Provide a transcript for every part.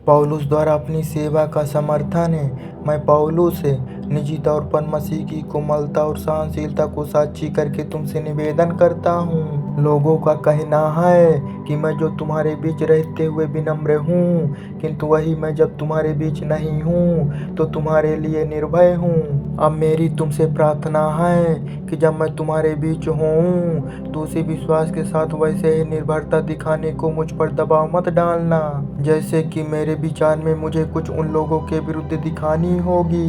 पौलुस द्वारा अपनी सेवा का समर्थन है। मैं पौलुस निजी तौर पर मसीह की कोमलता और सहनशीलता को साक्षी करके तुमसे निवेदन करता हूँ। लोगों का कहना है कि मैं जो तुम्हारे बीच रहते हुए विनम्र हूँ, किंतु वही मैं जब तुम्हारे बीच नहीं हूँ तो तुम्हारे लिए निर्भय हूँ। अब मेरी तुमसे प्रार्थना है कि जब मैं तुम्हारे बीच हूँ तो उसी विश्वास के साथ वैसे ही निर्भरता दिखाने को मुझ पर दबाव मत डालना, जैसे कि मेरे विचार में मुझे कुछ उन लोगों के विरुद्ध दिखानी होगी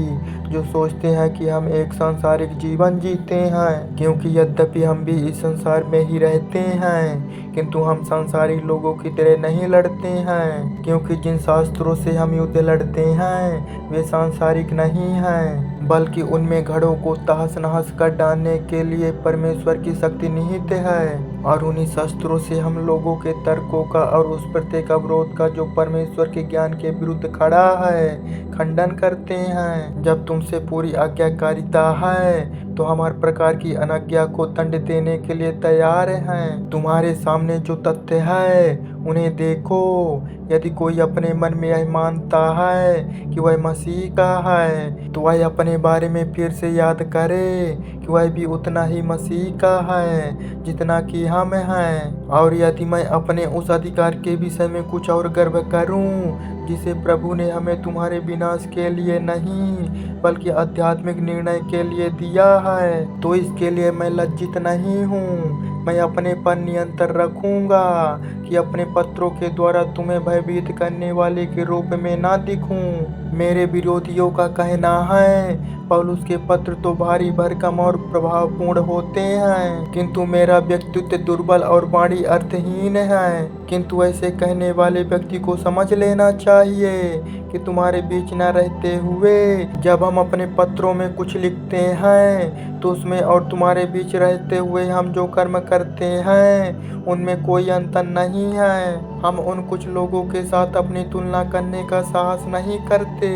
जो सोचते हैं कि हम एक सांसारिक जीवन जीते हैं। क्योंकि यद्यपि हम भी इस संसार में ही रहते हैं, किंतु हम सांसारिक लोगों की तरह नहीं लड़ते हैं। क्योंकि जिन शास्त्रों से हम युद्ध लड़ते हैं वे सांसारिक नहीं हैं, बल्कि उनमें घड़ों को तहस नहस कर डालने के लिए परमेश्वर की शक्ति निहित है। और उन्हीं शस्त्रों से हम लोगों के तर्कों का और उस प्रत्येक अवरोध का जो परमेश्वर के ज्ञान के विरुद्ध खड़ा है खंडन करते हैं। जब तुमसे पूरी आज्ञाकारिता है तो हम हर प्रकार की अनज्ञा को दंड देने के लिए तैयार हैं। तुम्हारे सामने जो तथ्य है उन्हें देखो। यदि कोई अपने मन में यह मानता है कि वह मसीह का है तो वह अपने बारे में फिर से याद करे कि वह भी उतना ही मसीह का है जितना कि हम हैं। और यदि मैं अपने उस अधिकार के विषय में कुछ और गर्व करूं जिसे प्रभु ने हमें तुम्हारे विनाश के लिए नहीं बल्कि आध्यात्मिक निर्णय के लिए दिया है, तो इसके लिए मैं लज्जित नहीं हूँ। मैं अपने पर नियंत्रण रखूंगा कि अपने पत्रों के द्वारा तुम्हें भयभीत करने वाले के रूप में ना दिखूं। मेरे विरोधियों का कहना है पौलुस के पत्र तो भारी भरकम और प्रभावपूर्ण होते हैं, किंतु मेरा व्यक्तित्व दुर्बल और वाणी अर्थहीन है। किंतु ऐसे कहने वाले व्यक्ति को समझ लेना चाहिए कि तुम्हारे बीच न रहते हुए जब हम अपने पत्रों में कुछ लिखते हैं तो उसमें और तुम्हारे बीच रहते हुए हम जो कर्म करते हैं उनमें कोई अंतर नहीं है। हम उन कुछ लोगों के साथ अपनी तुलना करने का साहस नहीं करते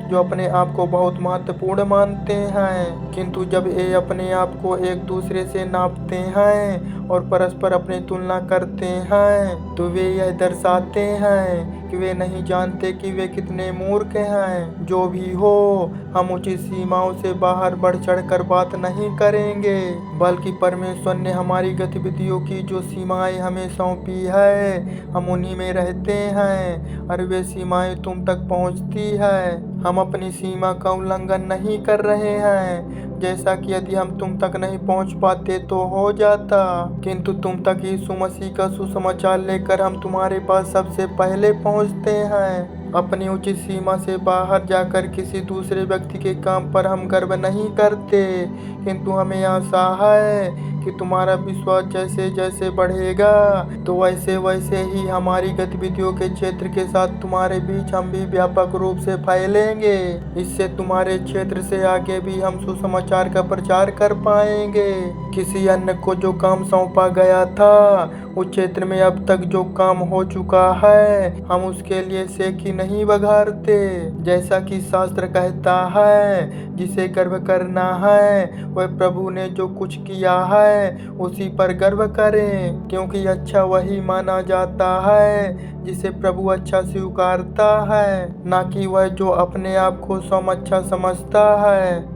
जो अपने आप को बहुत महत्वपूर्ण मानते हैं, किंतु जब ये अपने आप को एक दूसरे से नापते हैं और परस्पर अपनी तुलना करते हैं तो वे यह दर्शाते हैं कि वे नहीं जानते कि वे कितने मूर्ख हैं। जो भी हो, हम उचित सीमाओं से बाहर बढ़ चढ़कर बात नहीं करेंगे, बल्कि परमेश्वर ने हमारी गतिविधियों की जो सीमाएं हमें सौंपी है हम उन्हीं में रहते हैं और वे सीमाएं तुम तक पहुंचती है। हम अपनी सीमा का उल्लंघन नहीं कर रहे हैं, जैसा कि यदि हम तुम तक नहीं पहुंच पाते तो हो जाता, किंतु तुम तक यीशु मसीह का सुसमाचार लेकर हम तुम्हारे पास सबसे पहले पहुंचते हैं। अपनी उचित सीमा से बाहर जाकर किसी दूसरे व्यक्ति के काम पर हम गर्व नहीं करते, किंतु हमें आशा है कि तुम्हारा विश्वास जैसे जैसे बढ़ेगा तो वैसे वैसे ही हमारी गतिविधियों के क्षेत्र के साथ तुम्हारे बीच हम भी व्यापक रूप से फैलेंगे। इससे तुम्हारे क्षेत्र से आगे भी हम सुसमाचार का प्रचार कर पाएंगे। किसी अन्य को जो काम सौंपा गया था उस क्षेत्र में अब तक जो काम हो चुका है हम उसके लिए सेखी नहीं बघारते। जैसा कि शास्त्र कहता है, जिसे गर्व करना है वह प्रभु ने जो कुछ किया है उसी पर गर्व करें, क्योंकि अच्छा वही माना जाता है जिसे प्रभु अच्छा स्वीकारता है, ना कि वह जो अपने आप को स्वयं अच्छा समझता है।